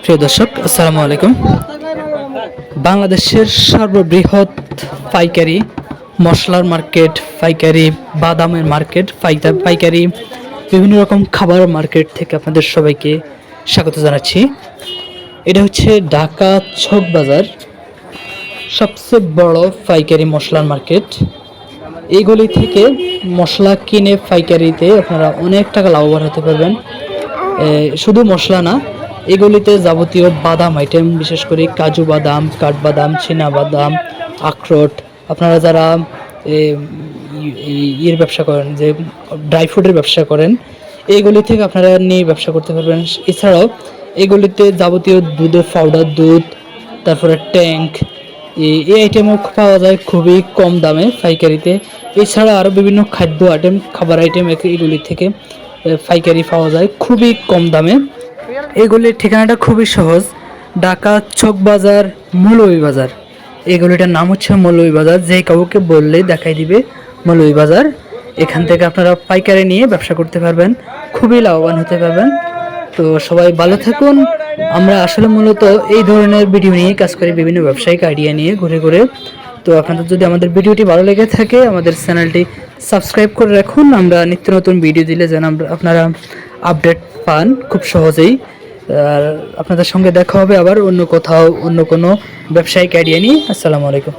প্রিয় দর্শক, আসসালামু আলাইকুম। বাংলাদেশের সর্ববৃহৎ পাইকারি মশলার মার্কেট, পাইকারি বাদামের মার্কেট, পাইকারি বিভিন্ন রকম খাবার মার্কেট থেকে আপনাদের সবাইকে স্বাগত জানাচ্ছি। এটা হচ্ছে ঢাকা চক বাজার, সবচেয়ে বড় পাইকারি মশলার মার্কেট। এইগুলি থেকে মশলা কিনে পাইকারিতে আপনারা অনেক টাকা লাভবান হতে পারবেন। শুধু মশলা না, এগুলিতে যাবতীয় বাদাম আইটেম, বিশেষ করে কাজু বাদাম, কাঠবাদাম, চীনা বাদাম, আখরোট, আপনারা যারা ইয়ের ব্যবসা করেন, যে ড্রাই ফ্রুটের ব্যবসা করেন, এইগুলি থেকে আপনারা নিয়ে ব্যবসা করতে পারবেন। এছাড়াও এগুলিতে যাবতীয় দুধের পাউডার, দুধ, তারপরে ট্যাঙ্ক, এই আইটেমও পাওয়া যায় খুবই কম দামে পাইকারিতে। এছাড়া আরও বিভিন্ন খাদ্য আইটেম, খাবার আইটেম এগুলি থেকে পাইকারি পাওয়া যায় খুবই কম দামে। এগুলির ঠিকানাটা খুবই সহজ, ঢাকা চক বাজার, মৌলভীবাজার। এগুলিটার নাম হচ্ছে মৌলভীবাজার। যে কাউকে বললেই দেখাই দিবে মৌলভীবাজার। এখান থেকে আপনারা পাইকারি নিয়ে ব্যবসা করতে পারবেন, খুবই লাভবান হতে পারবেন। তো সবাই ভালো থাকুন। আমরা আসলে মূলত এই ধরনের ভিডিও নিয়ে কাজ করি, বিভিন্ন ব্যবসায়িক আইডিয়া নিয়ে ঘুরে ঘুরে। তো আপনাদের যদি আমাদের ভিডিওটি ভালো লেগে থাকে, আমাদের চ্যানেলটি সাবস্ক্রাইব করে রাখুন। আমরা নিত্য নতুন ভিডিও দিলে যেন আপনারা আপডেট পান খুব সহজেই। আর আপনাদের সঙ্গে দেখা হবে আবার অন্য কোথাও, অন্য কোনো ব্যবসায়িক আইডিয়া নিয়ে। আসসালামু আলাইকুম।